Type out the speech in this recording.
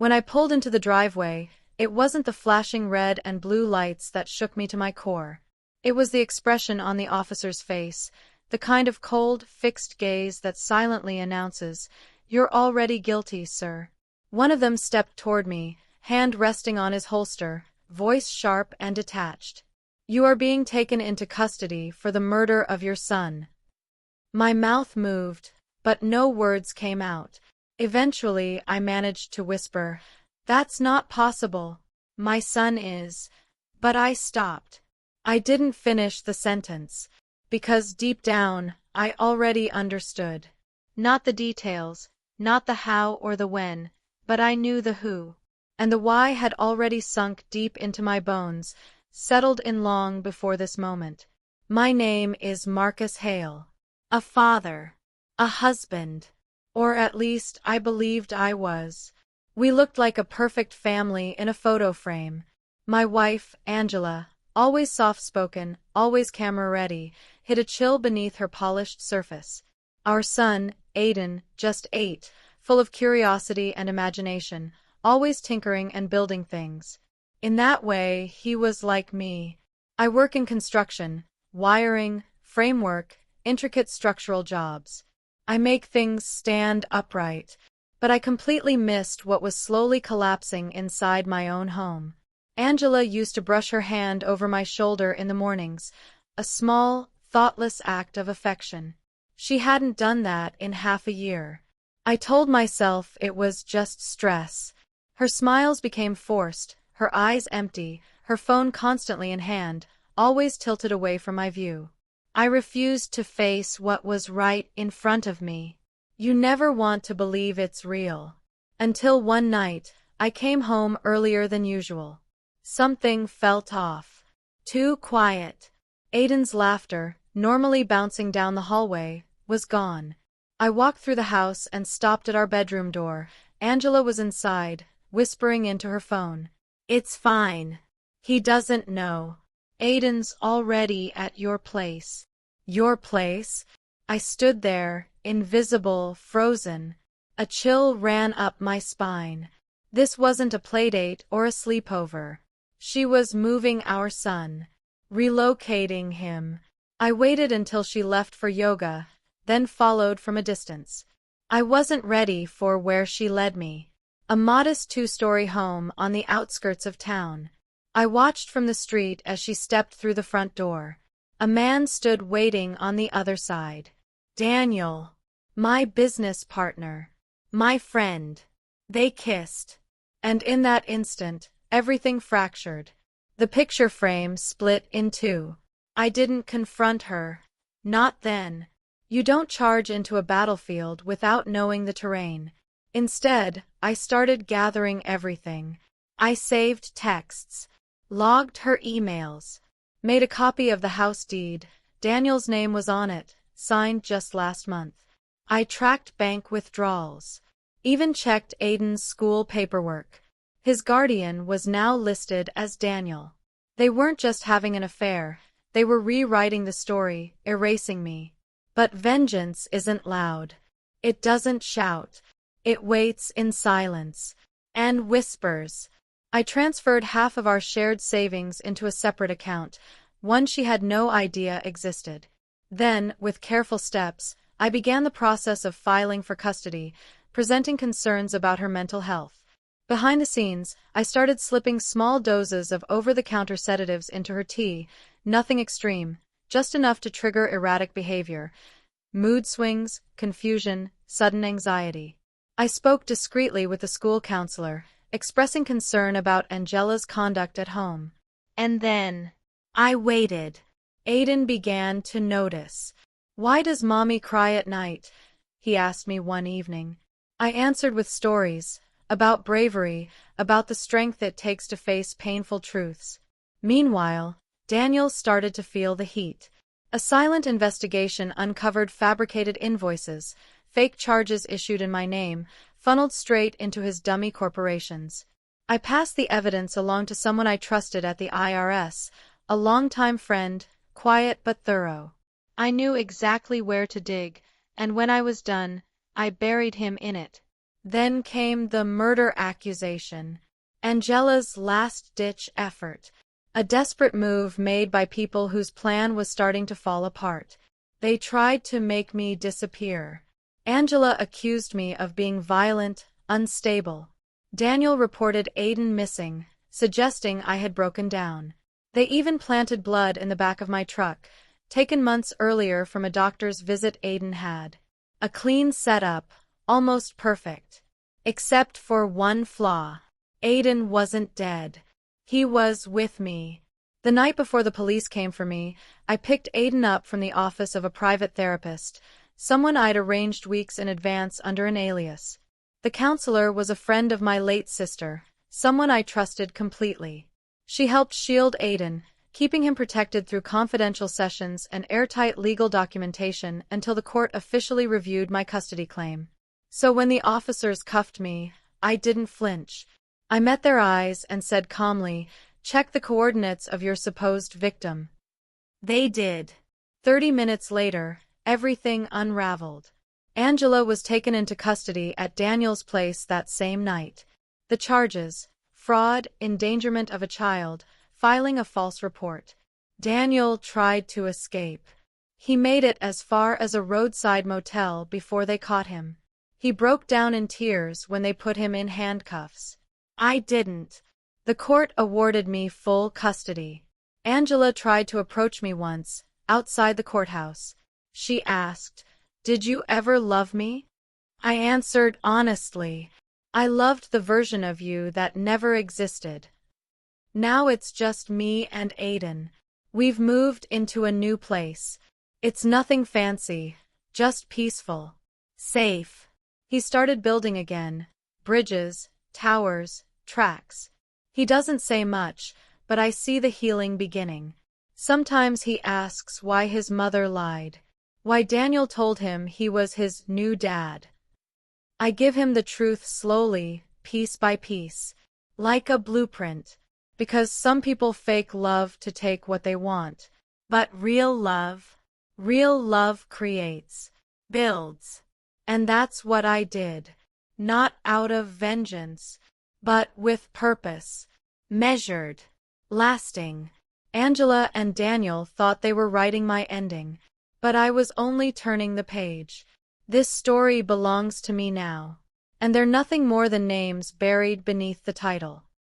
When I pulled into the driveway, it wasn't the flashing red and blue lights that shook me to my core. It was the expression on the officer's face, the kind of cold, fixed gaze that silently announces, "You're already guilty, sir." One of them stepped toward me, hand resting on his holster, voice sharp and detached. "You are being taken into custody for the murder of your son." My mouth moved, but no words came out. Eventually, I managed to whisper, "That's not possible. My son is." But I stopped. I didn't finish the sentence, because deep down, I already understood. Not the details, not the how or the when, but I knew the who. And the why had already sunk deep into my bones, settled in long before this moment. My name is Marcus Hale. A father. A husband. Or at least I believed I was. We looked like a perfect family in a photo frame. My wife, Angela, always soft-spoken, always camera-ready, hid a chill beneath her polished surface. Our son, Aiden, just 8, full of curiosity and imagination, always tinkering and building things. In that way, he was like me. I work in construction, wiring, framework, intricate structural jobs. I make things stand upright, but I completely missed what was slowly collapsing inside my own home. Angela used to brush her hand over my shoulder in the mornings, a small, thoughtless act of affection. She hadn't done that in half a year. I told myself it was just stress. Her smiles became forced, her eyes empty, her phone constantly in hand, always tilted away from my view. I refused to face what was right in front of me. You never want to believe it's real. Until one night, I came home earlier than usual. Something felt off. Too quiet. Aiden's laughter, normally bouncing down the hallway, was gone. I walked through the house and stopped at our bedroom door. Angela was inside, whispering into her phone. "It's fine. He doesn't know. Aiden's already at your place." Your place? I stood there, invisible, frozen. A chill ran up my spine. This wasn't a playdate or a sleepover. She was moving our son. Relocating him. I waited until she left for yoga, then followed from a distance. I wasn't ready for where she led me. A modest 2-story home on the outskirts of town. I watched from the street as she stepped through the front door. A man stood waiting on the other side. Daniel. My business partner. My friend. They kissed. And in that instant, everything fractured. The picture frame split in two. I didn't confront her. Not then. You don't charge into a battlefield without knowing the terrain. Instead, I started gathering everything. I saved texts. Logged her emails. Made a copy of the house deed. Daniel's name was on it, signed just last month. I tracked bank withdrawals. Even checked Aiden's school paperwork. His guardian was now listed as Daniel. They weren't just having an affair, they were rewriting the story, erasing me. But vengeance isn't loud. It doesn't shout. It waits in silence. And whispers. I transferred half of our shared savings into a separate account, one she had no idea existed. Then, with careful steps, I began the process of filing for custody, presenting concerns about her mental health. Behind the scenes, I started slipping small doses of over-the-counter sedatives into her tea, nothing extreme, just enough to trigger erratic behavior, mood swings, confusion, sudden anxiety. I spoke discreetly with the school counselor, expressing concern about Angela's conduct at home. And then, I waited. Aiden began to notice. "Why does Mommy cry at night?" he asked me one evening. I answered with stories, about bravery, about the strength it takes to face painful truths. Meanwhile, Daniel started to feel the heat. A silent investigation uncovered fabricated invoices, fake charges issued in my name, funneled straight into his dummy corporations. I passed the evidence along to someone I trusted at the IRS, a longtime friend, quiet but thorough. I knew exactly where to dig, and when I was done, I buried him in it. Then came the murder accusation. Angela's last-ditch effort. A desperate move made by people whose plan was starting to fall apart. They tried to make me disappear. Angela accused me of being violent, unstable. Daniel reported Aiden missing, suggesting I had broken down. They even planted blood in the back of my truck, taken months earlier from a doctor's visit Aiden had. A clean setup, almost perfect. Except for one flaw. Aiden wasn't dead. He was with me. The night before the police came for me, I picked Aiden up from the office of a private therapist, someone I'd arranged weeks in advance under an alias. The counselor was a friend of my late sister, someone I trusted completely. She helped shield Aiden, keeping him protected through confidential sessions and airtight legal documentation until the court officially reviewed my custody claim. So when the officers cuffed me, I didn't flinch. I met their eyes and said calmly, "Check the coordinates of your supposed victim." They did. 30 minutes later, everything unraveled. Angela was taken into custody at Daniel's place that same night. The charges: fraud, endangerment of a child, filing a false report. Daniel tried to escape. He made it as far as a roadside motel before they caught him. He broke down in tears when they put him in handcuffs. I didn't. The court awarded me full custody. Angela tried to approach me once, outside the courthouse. She asked, "Did you ever love me?" I answered honestly, "I loved the version of you that never existed. Now it's just me and Aiden. We've moved into a new place. It's nothing fancy, just peaceful. Safe." He started building again. Bridges, towers, tracks. He doesn't say much, but I see the healing beginning. Sometimes he asks why his mother lied. Why Daniel told him he was his new dad. I give him the truth slowly, piece by piece. Like a blueprint. Because some people fake love to take what they want. But real love creates, builds. And that's what I did. Not out of vengeance, but with purpose. Measured. Lasting. Angela and Daniel thought they were writing my ending. But I was only turning the page. This story belongs to me now. And they're nothing more than names buried beneath the title.